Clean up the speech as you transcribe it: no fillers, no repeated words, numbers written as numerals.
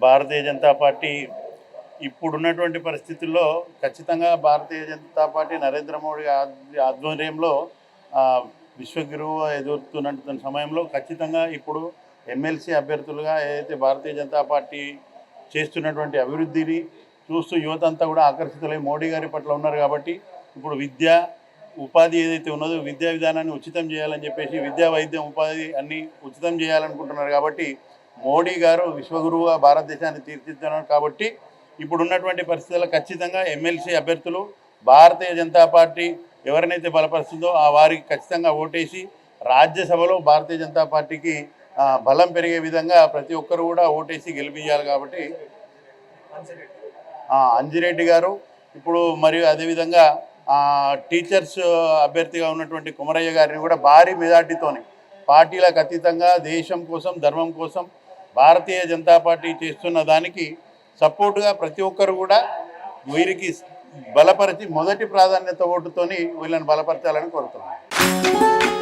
Bharatiya Janata party ఇప్పుడున్నటువంటి పరిస్థితుల్లో ఖచ్చితంగా భారతీయ జనతా పార్టీ నరేంద్ర మోడీ ఆధ్వర్యంలో విశ్వగురువు ఎదురుతున్నటువంటి సమయంలో ఖచ్చితంగా ఇప్పుడు ఎమ్మెల్సీ అభ్యర్థులుగా ఏదైతే భారతీయ జనతా పార్టీ చేస్తున్నటువంటి అభివృద్ధిని చూస్తూ యువత అంతా కూడా ఆకర్షితులై మోడీ గారి పట్ల ఉన్నారు. కాబట్టి ఇప్పుడు విద్య ఉపాధి ఏదైతే ఉన్నదో విద్యా విధానాన్ని ఉచితం చేయాలని చెప్పేసి విద్యా వైద్యం ఉపాధి అన్నీ ఉచితం చేయాలనుకుంటున్నారు. కాబట్టి మోడీ గారు విశ్వగురువుగా భారతదేశాన్ని తీర్చిదిద్దున్నారు. కాబట్టి ఇప్పుడున్నటువంటి పరిస్థితుల్లో ఖచ్చితంగా ఎమ్మెల్సీ అభ్యర్థులు భారతీయ జనతా పార్టీ ఎవరినైతే బలపరుస్తుందో ఆ వారికి ఖచ్చితంగా ఓటేసి రాజ్యసభలో భారతీయ జనతా పార్టీకి బలం పెరిగే విధంగా ప్రతి ఒక్కరు కూడా ఓటేసి గెలిపించాలి. కాబట్టి అంజిరెడ్డి గారు ఇప్పుడు మరియు అదేవిధంగా టీచర్స్ అభ్యర్థిగా ఉన్నటువంటి కుమరయ్య గారిని కూడా భారీ మెజార్టీతోని పార్టీలకు అతీతంగా దేశం కోసం ధర్మం కోసం భారతీయ జనతా పార్టీ చేస్తున్న దానికి సపోర్టుగా ప్రతి ఒక్కరు కూడా వీరికి బలపరిచి మొదటి ప్రాధాన్యత ఓటుతోని వీళ్ళని బలపరచాలని కోరుతున్నాను.